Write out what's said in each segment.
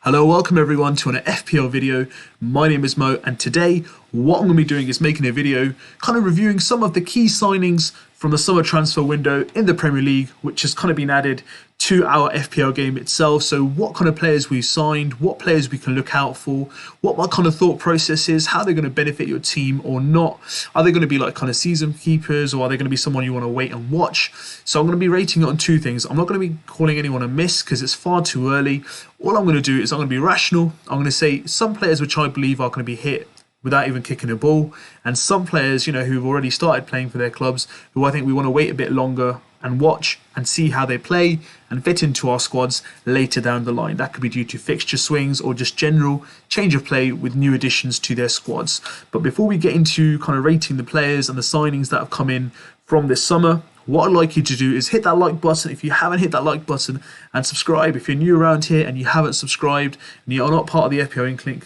Hello, welcome everyone to an FPL video. My name is Mo, and today what I'm going to be doing is making a video kind of reviewing some of the key signings from the summer transfer window in the Premier League, which has kind of been added to our FPL game itself. So what kind of players we've signed, what players we can look out for, what my kind of thought process is, how they're going to benefit your team or not. Are they going to be like kind of season keepers, or are they going to be someone you want to wait and watch? So I'm going to be rating it on two things. I'm not going to be calling anyone a miss because it's far too early. All I'm going to do is I'm going to be rational. I'm going to say some players which I believe are going to be hit without even kicking a ball, and some players, who've already started playing for their clubs, who I think we want to wait a bit longer and watch and see how they play and fit into our squads later down the line. That could be due to fixture swings or just general change of play with new additions to their squads. But before we get into kind of rating the players and the signings that have come in from this summer, what I'd like you to do is hit that like button if you haven't hit that like button, and subscribe if you're new around here and you haven't subscribed and you're not part of the FPL Inc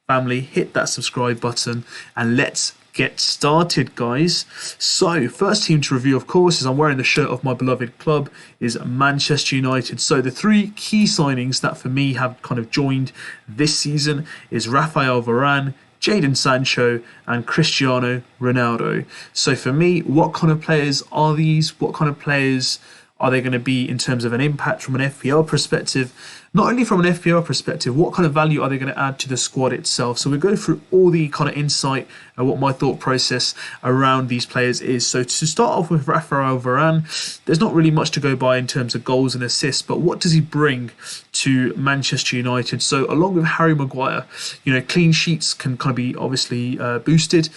family. Hit that subscribe button and let's get started, guys. So first team to review, of course, is I'm wearing the shirt of my beloved club, is Manchester United. So the three key signings that for me have kind of joined this season is Rafael Varane, Jadon Sancho and Cristiano Ronaldo. So for me, what kind of players are these? What kind of players are they going to be in terms of an impact from an FPL perspective? Not only from an FPL perspective, what kind of value are they going to add to the squad itself? So we go through all the kind of insight and what my thought process around these players is. So to start off with Rafael Varane, there's not really much to go by in terms of goals and assists, but what does he bring to Manchester United? So along with Harry Maguire, clean sheets can kind of be obviously boosted.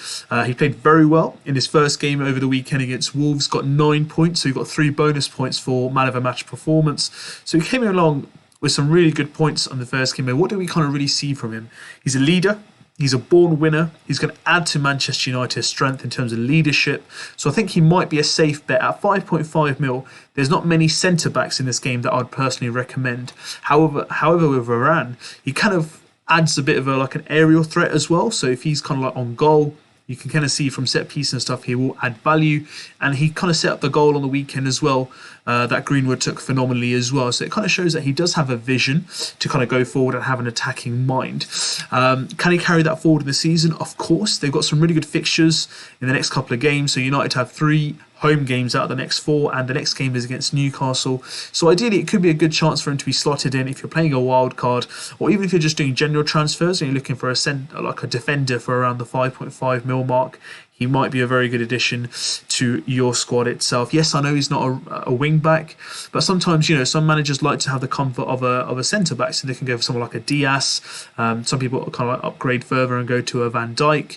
He played very well in his first game over the weekend against Wolves, got 9 points, so he got 3 bonus points for man of the match performance. So he came along with some really good points on the first game. What do we kind of really see from him? He's a leader. He's a born winner. He's going to add to Manchester United's strength in terms of leadership. So I think he might be a safe bet. At 5.5 mil, there's not many centre-backs in this game that I'd personally recommend. However, with Varane, he kind of adds a bit of like an aerial threat as well. So if he's kind of like on goal, you can kind of see from set piece and stuff, he will add value. And he kind of set up the goal on the weekend as well. That Greenwood took phenomenally as well. So it kind of shows that he does have a vision to kind of go forward and have an attacking mind. Can he carry that forward in the season? Of course. They've got some really good fixtures in the next couple of games. So United have 3 home games out of the next 4, and the next game is against Newcastle. So ideally, it could be a good chance for him to be slotted in if you're playing a wild card, or even if you're just doing general transfers and you're looking for a defender for around the 5.5 mil mark. He might be a very good addition to your squad itself. Yes, I know he's not a wing back, but sometimes some managers like to have the comfort of a centre back, so they can go for someone like a Diaz. Some people kind of like upgrade further and go to a Van Dijk.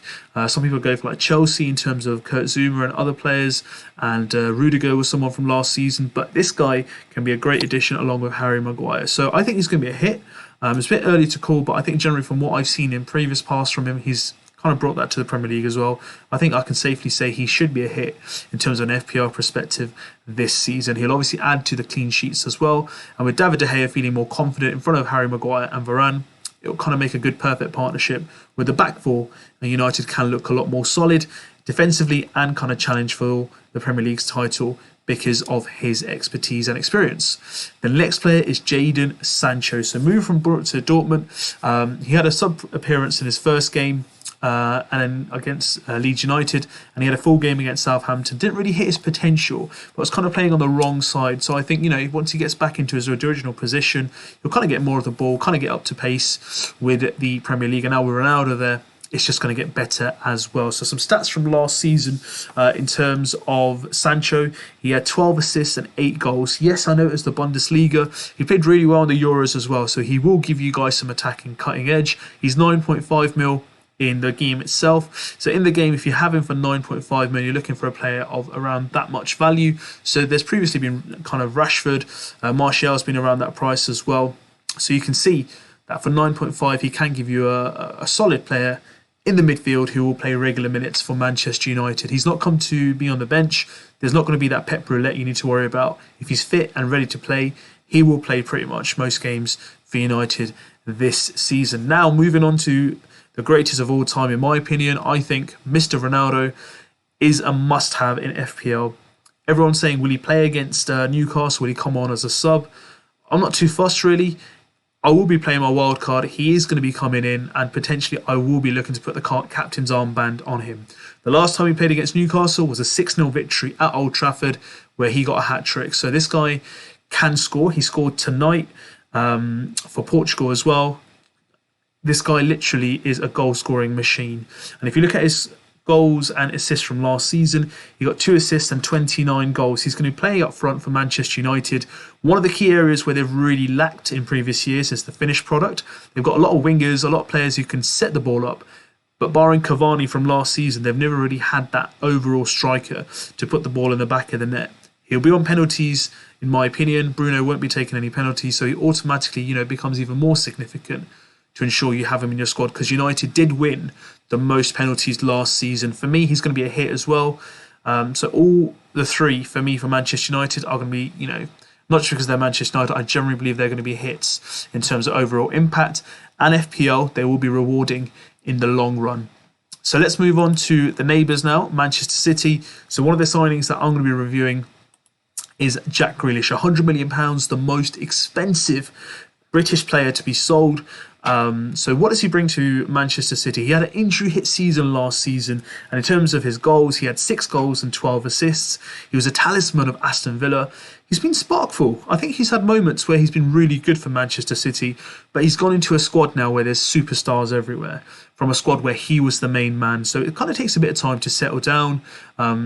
Some people go for like Chelsea in terms of Kurt Zouma and other players, and Rudiger was someone from last season. But this guy can be a great addition along with Harry Maguire. So I think he's going to be a hit. It's a bit early to call, but I think generally from what I've seen in previous passes from him, he's kind of brought that to the Premier League as well. I think I can safely say he should be a hit in terms of an FPL perspective this season. He'll obviously add to the clean sheets as well. And with David De Gea feeling more confident in front of Harry Maguire and Varane, it'll kind of make a good perfect partnership with the back four. And United can look a lot more solid defensively and kind of challenge for the Premier League's title because of his expertise and experience. The next player is Jadon Sancho. So moved from Brugge to Dortmund. He had a sub-appearance in his first game and then against Leeds United, and he had a full game against Southampton. Didn't really hit his potential, but was kind of playing on the wrong side. So I think, once he gets back into his original position, he'll kind of get more of the ball, kind of get up to pace with the Premier League. And now with Ronaldo there, it's just going to get better as well. So some stats from last season in terms of Sancho. He had 12 assists and 8 goals. Yes, I know it's the Bundesliga. He played really well in the Euros as well, so he will give you guys some attacking cutting edge. He's 9.5 mil in the game itself. So in the game, if you have him for 9.5 million, you're looking for a player of around that much value. So there's previously been kind of Rashford, Martial's been around that price as well. So you can see that for 9.5, he can give you a solid player in the midfield who will play regular minutes for Manchester United. He's not come to be on the bench. There's not going to be that Pep roulette you need to worry about. If he's fit and ready to play, he will play pretty much most games for United this season. Now, moving on to the greatest of all time, in my opinion, I think Mr. Ronaldo is a must-have in FPL. Everyone's saying, will he play against Newcastle? Will he come on as a sub? I'm not too fussed, really. I will be playing my wild card. He is going to be coming in, and potentially I will be looking to put the captain's armband on him. The last time he played against Newcastle was a 6-0 victory at Old Trafford, where he got a hat-trick. So this guy can score. He scored tonight for Portugal as well. This guy literally is a goal-scoring machine. And if you look at his goals and assists from last season, he got 2 assists and 29 goals. He's going to be playing up front for Manchester United. One of the key areas where they've really lacked in previous years is the finished product. They've got a lot of wingers, a lot of players who can set the ball up, but barring Cavani from last season, they've never really had that overall striker to put the ball in the back of the net. He'll be on penalties, in my opinion. Bruno won't be taking any penalties, so he automatically, becomes even more significant to ensure you have him in your squad, because United did win the most penalties last season. For me, he's going to be a hit as well. So all the three, for me, for Manchester United, are going to be, not just because they're Manchester United, I generally believe they're going to be hits in terms of overall impact. And FPL, they will be rewarding in the long run. So let's move on to the neighbours now, Manchester City. So one of the signings that I'm going to be reviewing is Jack Grealish, £100 million, the most expensive British player to be sold. So what does he bring to Manchester City? He had an injury-hit season last season, and in terms of his goals, he had 6 goals and 12 assists. He was a talisman of Aston Villa. He's been sparkful. I think he's had moments where he's been really good for Manchester City, but he's gone into a squad now where there's superstars everywhere, from a squad where he was the main man. So it kind of takes a bit of time to settle down.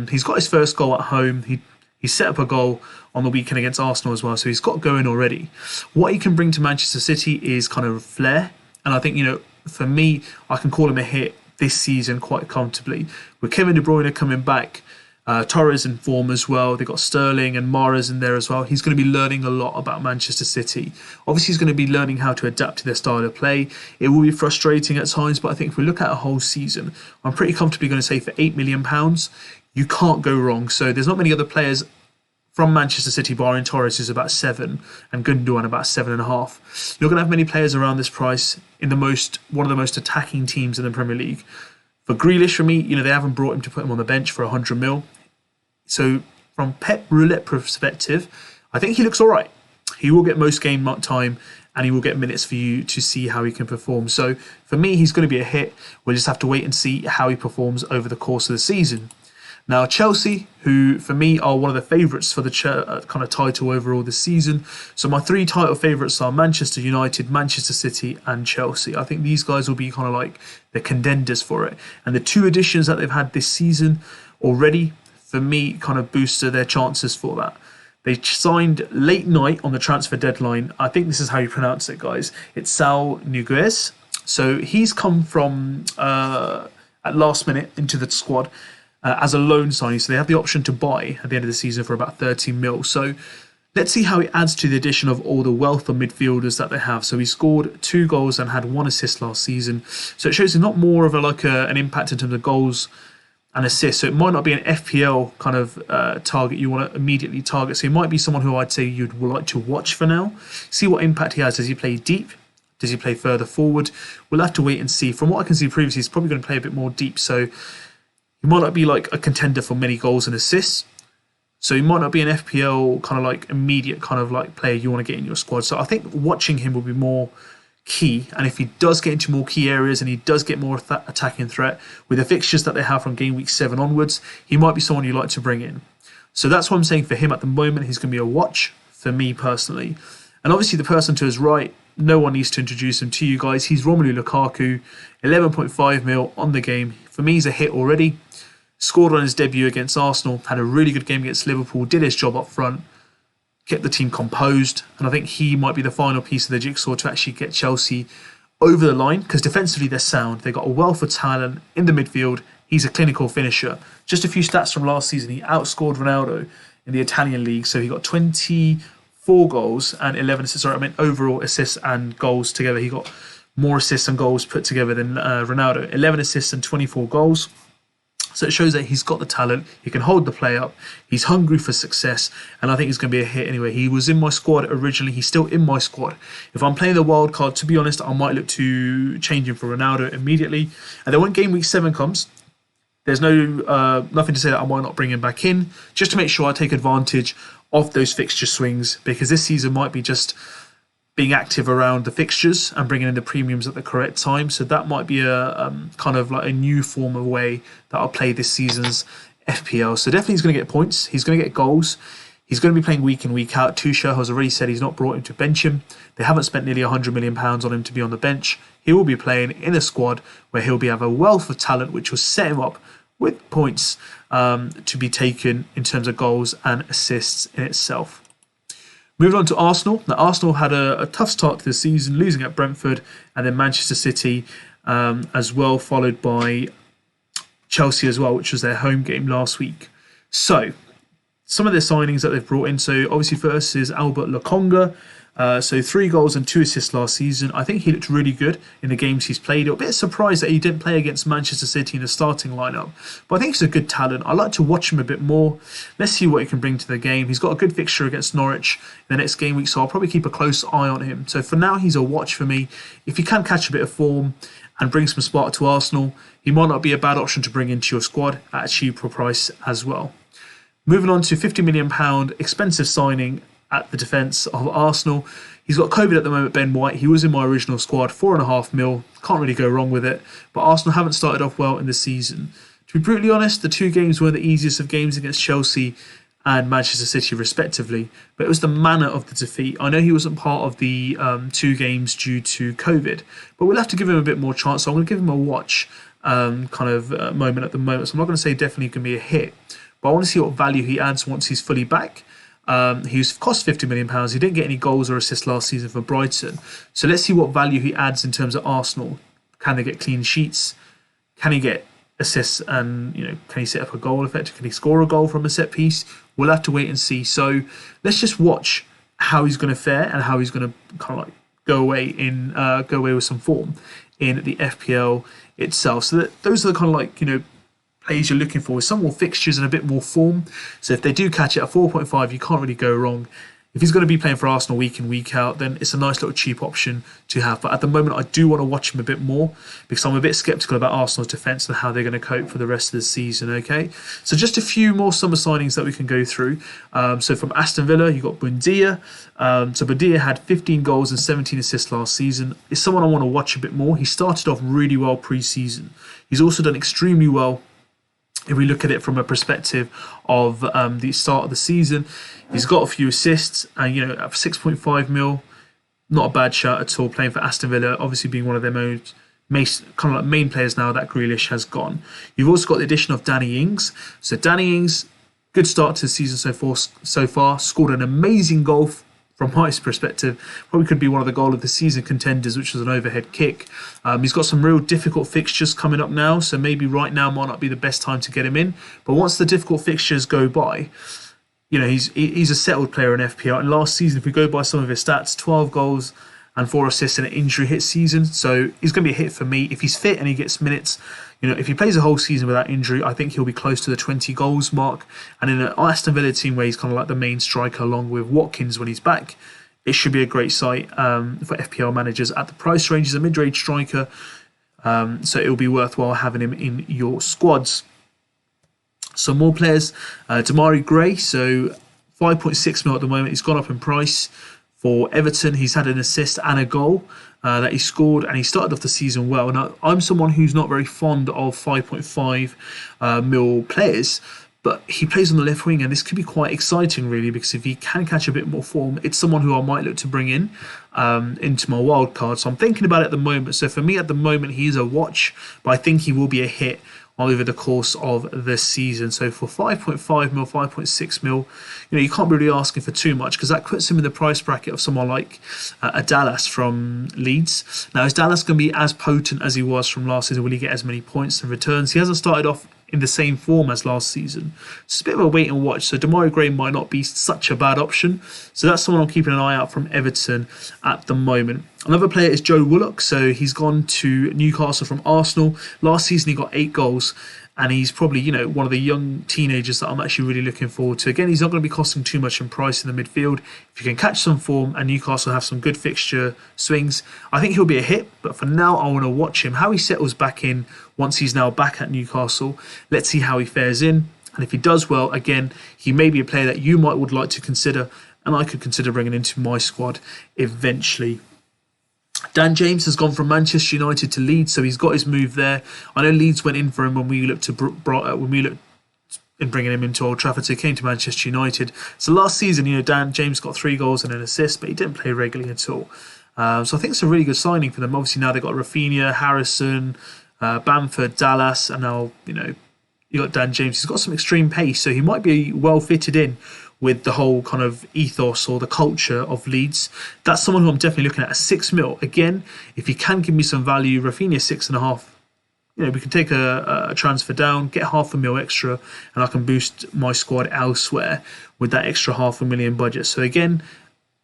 He's got his first goal at home. He set up a goal on the weekend against Arsenal as well, so he's got going already. What he can bring to Manchester City is kind of flair, and I think, for me, I can call him a hit this season quite comfortably. With Kevin De Bruyne coming back, Torres in form as well, they've got Sterling and Mahrez in there as well. He's going to be learning a lot about Manchester City. Obviously, he's going to be learning how to adapt to their style of play. It will be frustrating at times, but I think if we look at a whole season, I'm pretty comfortably going to say for £8 million, you can't go wrong. So there's not many other players from Manchester City, barring Torres, who's about 7, and Gundogan about 7.5. You're going to have many players around this price in one of the most attacking teams in the Premier League. For Grealish, for me, they haven't brought him to put him on the bench for 100 mil. So from Pep Roulette perspective, I think he looks all right. He will get most game time, and he will get minutes for you to see how he can perform. So for me, he's going to be a hit. We'll just have to wait and see how he performs over the course of the season. Now, Chelsea, who for me are one of the favourites for the kind of title overall this season. So my 3 title favourites are Manchester United, Manchester City and Chelsea. I think these guys will be kind of like the contenders for it. And the 2 additions that they've had this season already, for me, kind of boosted their chances for that. They signed late night on the transfer deadline. I think this is how you pronounce it, guys. It's Saul Niguez. So he's come from at last minute into the squad as a loan signing. So they have the option to buy at the end of the season for about 30 mil. So let's see how it adds to the addition of all the wealth of midfielders that they have. So he scored 2 goals and had 1 assist last season. So it shows he's not more of an impact in terms of goals and assists. So it might not be an FPL kind of target you want to immediately target. So he might be someone who I'd say you'd like to watch for now. See what impact he has. Does he play deep? Does he play further forward? We'll have to wait and see. From what I can see previously, he's probably going to play a bit more deep. So he might not be like a contender for many goals and assists. So he might not be an FPL kind of like immediate kind of like player you want to get in your squad. So I think watching him will be more key. And if he does get into more key areas and he does get more attacking threat with the fixtures that they have from Gameweek 7 onwards, he might be someone you like to bring in. So that's what I'm saying for him at the moment. He's going to be a watch for me personally. And obviously the person to his right, no one needs to introduce him to you guys. He's Romelu Lukaku, 11.5 mil on the game. For me, he's a hit already. Scored on his debut against Arsenal, had a really good game against Liverpool, did his job up front, kept the team composed, and I think he might be the final piece of the jigsaw to actually get Chelsea over the line, because defensively they're sound. They've got a wealth of talent in the midfield. He's a clinical finisher. Just a few stats from last season. He outscored Ronaldo in the Italian league, so he got 24 goals and 11 assists. Sorry, I meant overall assists and goals together. He got more assists and goals put together than Ronaldo. 11 assists and 24 goals. So it shows that he's got the talent, he can hold the play up, he's hungry for success, and I think he's going to be a hit anyway. He was in my squad originally, he's still in my squad. If I'm playing the wild card, to be honest, I might look to change him for Ronaldo immediately. And then when Game Week 7 comes, there's nothing to say that I might not bring him back in, just to make sure I take advantage of those fixture swings, because this season might be just being active around the fixtures and bringing in the premiums at the correct time. So that might be a kind of like a new form of way that I'll play this season's FPL. So definitely he's going to get points. He's going to get goals. He's going to be playing week in, week out. Tuchel has already said he's not brought him to bench him. They haven't spent nearly £100 million on him to be on the bench. He will be playing in a squad where he'll have a wealth of talent, which will set him up with points to be taken in terms of goals and assists in itself. Moving on to Arsenal. Now, Arsenal had a tough start to the season, losing at Brentford and then Manchester City as well, followed by Chelsea as well, which was their home game last week. So, some of their signings that they've brought in. So, obviously, first is Albert Lokonga. So 3 goals and 2 assists last season. I think he looked really good in the games he's played. I'm a bit surprised that he didn't play against Manchester City in the starting lineup. But I think he's a good talent. I like to watch him a bit more. Let's see what he can bring to the game. He's got a good fixture against Norwich in the next game week, so I'll probably keep a close eye on him. So for now, he's a watch for me. If he can catch a bit of form and bring some spark to Arsenal, he might not be a bad option to bring into your squad at a cheaper price as well. Moving on to £50 million expensive signing at the defence of Arsenal. He's got COVID at the moment, Ben White. He was in my original squad, £4.5 million. Can't really go wrong with it. But Arsenal haven't started off well in the season. To be brutally honest, the 2 games were the easiest of games against Chelsea and Manchester City respectively. But it was the manner of the defeat. I know he wasn't part of the 2 games due to COVID. But we'll have to give him a bit more chance. So I'm going to give him a watch moment at the moment. So I'm not going to say definitely going to be a hit. But I want to see what value he adds once he's fully back. He's cost £50 million. He didn't get any goals or assists last season for Brighton. So let's see what value he adds in terms of Arsenal. Can they get clean sheets? Can he get assists? And can he set up a goal effectively? Can he score a goal from a set piece? We'll have to wait and see. So let's just watch how he's going to fare and how he's going to kind of like go away with some form in the FPL itself. So those are the kind of like plays you're looking for with some more fixtures and a bit more form. So if they do catch it at 4.5, you can't really go wrong. If he's going to be playing for Arsenal week in, week out, then it's a nice little cheap option to have. But at the moment, I do want to watch him a bit more because I'm a bit sceptical about Arsenal's defence and how they're going to cope for the rest of the season, okay? So just a few more summer signings that we can go through. So from Aston Villa, you got Buendia. So Buendia had 15 goals and 17 assists last season. It's someone I want to watch a bit more. He started off really well pre-season. He's also done extremely well if we look at it from a perspective of the start of the season. He's got a few assists and, at 6.5 mil, not a bad shout at all, playing for Aston Villa, obviously being one of their main players now that Grealish has gone. You've also got the addition of Danny Ings. So Danny Ings, good start to the season so far, scored an amazing goal from my perspective. Probably could be one of the goal of the season contenders, which was an overhead kick. He's got some real difficult fixtures coming up now, so maybe right now might not be the best time to get him in. But once the difficult fixtures go by, he's a settled player in FPL. And last season, if we go by some of his stats, 12 goals and 4 assists in an injury hit season. So he's going to be a hit for me. If he's fit and he gets minutes, if he plays a whole season without injury, I think he'll be close to the 20 goals mark. And in an Aston Villa team where he's kind of like the main striker along with Watkins when he's back, it should be a great sight for FPL managers at the price range. He's a mid-range striker, so it'll be worthwhile having him in your squads. Some more players, Damari Gray, so 5.6 mil at the moment. He's gone up in price for Everton. He's had an assist and a goal that he scored, and he started off the season well. Now, I'm someone who's not very fond of 5.5 mil players, but he plays on the left wing, and this could be quite exciting, really, because if he can catch a bit more form, it's someone who I might look to bring in into my wild card. So I'm thinking about it at the moment. So for me, at the moment, he is a watch, but I think he will be a hit over the course of the season. So for 5.5 mil, 5.6 mil, you can't really ask him for too much because that puts him in the price bracket of someone like a Dallas from Leeds. Now, is Dallas going to be as potent as he was from last season? Will he get as many points and returns? He hasn't started off in the same form as last season. It's a bit of a wait and watch. So Damari Gray might not be such a bad option. So that's someone I'm keeping an eye out from Everton at the moment. Another player is Joe Willock. So he's gone to Newcastle from Arsenal. Last season he got 8 goals. And he's probably, one of the young teenagers that I'm actually really looking forward to. Again, he's not going to be costing too much in price in the midfield. If you can catch some form and Newcastle have some good fixture swings, I think he'll be a hit. But for now, I want to watch him, how he settles back in once he's now back at Newcastle. Let's see how he fares in. And if he does well, again, he may be a player that you would like to consider and I could consider bringing into my squad eventually. Dan James has gone from Manchester United to Leeds, so he's got his move there. I know Leeds went in for him when we looked in bringing him into Old Trafford, so he came to Manchester United. So last season, Dan James got 3 goals and an assist, but he didn't play regularly at all. So I think it's a really good signing for them. Obviously now they've got Rafinha, Harrison, Bamford, Dallas, and now you got Dan James. He's got some extreme pace, so he might be well fitted in with the whole kind of ethos or the culture of Leeds. That's someone who I'm definitely looking at 6 mil. Again, if he can give me some value, Rafinha 6.5. We can take a transfer down, get $500,000 extra, and I can boost my squad elsewhere with that extra $500,000 budget. So again,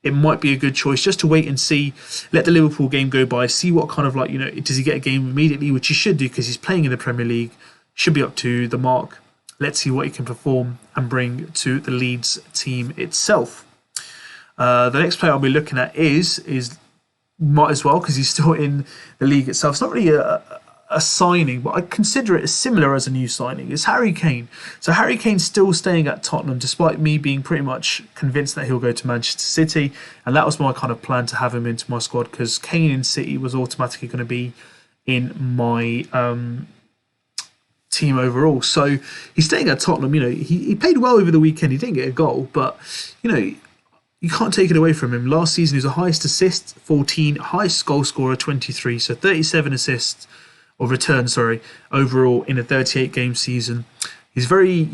it might be a good choice just to wait and see, let the Liverpool game go by, see what kind of does he get a game immediately, which he should do because he's playing in the Premier League, should be up to the mark. Let's see what he can perform and bring to the Leeds team itself. The next player I'll be looking at is might as well, because he's still in the league itself. It's not really a signing, but I consider it as similar as a new signing. It's Harry Kane. So Harry Kane's still staying at Tottenham, despite me being pretty much convinced that he'll go to Manchester City. And that was my kind of plan to have him into my squad, because Kane in City was automatically going to be in my team overall. So he's staying at Tottenham. He played well over the weekend. He didn't get a goal, but you can't take it away from him. Last season he was the highest assist 14, highest goal scorer 23, so 37 assists or returns, overall in a 38 game season. He's very,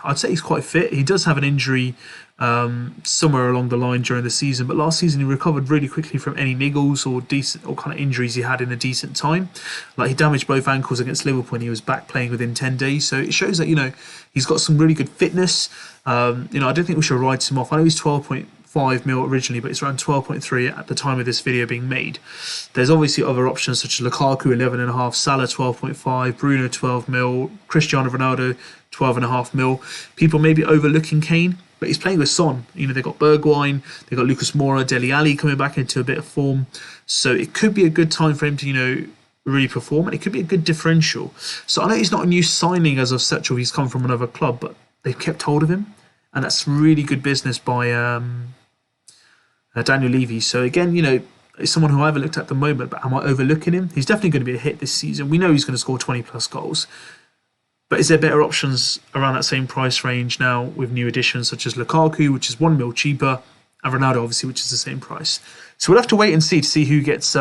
I'd say he's quite fit. He does have an injury somewhere along the line during the season, but last season he recovered really quickly from any niggles or kind of injuries he had in a decent time. Like, he damaged both ankles against Liverpool and he was back playing within 10 days. So it shows that, he's got some really good fitness. I don't think we should write him off. I know he's 12.5 mil originally, but it's around 12.3 at the time of this video being made. There's obviously other options such as Lukaku 11.5, Salah 12.5, Bruno 12 mil, Cristiano Ronaldo 12.5 mil. People may be overlooking Kane, but he's playing with Son. They've got Bergwijn, they've got Lucas Moura, Dele Alli coming back into a bit of form. So it could be a good time for him to, really perform, and it could be a good differential. So I know he's not a new signing as of such, or he's come from another club, but they've kept hold of him, and that's really good business by Daniel Levy. So again, it's someone who I haven't looked at the moment, but am I overlooking him? He's definitely going to be a hit this season. We know he's going to score 20 plus goals. But is there better options around that same price range now with new additions such as Lukaku, which is 1 mil cheaper, and Ronaldo, obviously, which is the same price? So we'll have to wait and see who gets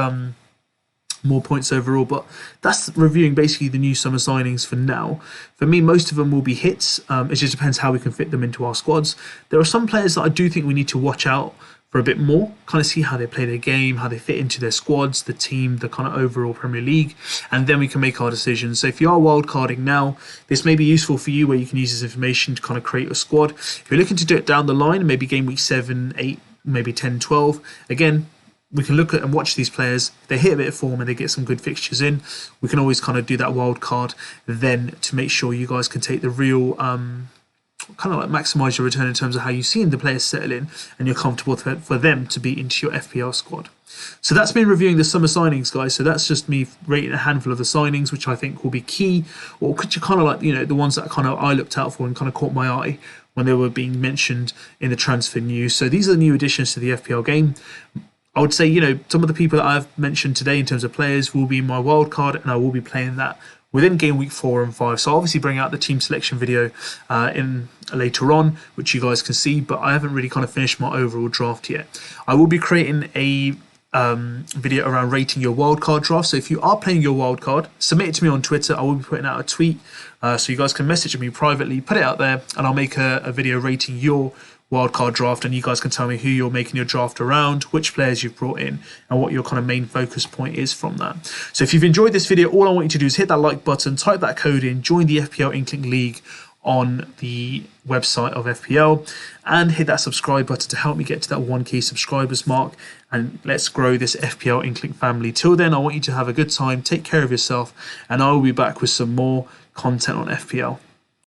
more points overall. But that's reviewing basically the new summer signings for now. For me, most of them will be hits. It just depends how we can fit them into our squads. There are some players that I do think we need to watch out for a bit more, kind of see how they play their game, how they fit into their squads, the team, the kind of overall Premier League, and then we can make our decisions. So if you are wildcarding now, this may be useful for you, where you can use this information to kind of create a squad. If you're looking to do it down the line, maybe game week 7, 8, maybe 10, 12, again, we can look at and watch these players. If they hit a bit of form and they get some good fixtures in, we can always kind of do that wild card then to make sure you guys can take the real kind of like maximise your return in terms of how you've seen the players settle in and you're comfortable for them to be into your FPL squad. So that's been reviewing the summer signings, guys. So that's just me rating a handful of the signings, which I think will be key, or could you kind of like, the ones that kind of I looked out for and kind of caught my eye when they were being mentioned in the transfer news. So these are the new additions to the FPL game. I would say, some of the people that I've mentioned today in terms of players will be in my wild card, and I will be playing that within game week 4 and 5. So I'll obviously bring out the team selection video in later on, which you guys can see, but I haven't really kind of finished my overall draft yet. I will be creating a video around rating your wildcard draft. So if you are playing your wildcard, submit it to me on Twitter. I will be putting out a tweet, so you guys can message me privately, put it out there, and I'll make a video rating your wildcard draft, and you guys can tell me who you're making your draft around, which players you've brought in, and what your kind of main focus point is from that. So if you've enjoyed this video, all I want you to do is hit that like button, type that code in, join the FPL Inkling League on the website of FPL, and hit that subscribe button to help me get to that 1K subscribers mark, and let's grow this FPL Inkling family. Till then, I want you to have a good time, take care of yourself, and I will be back with some more content on FPL.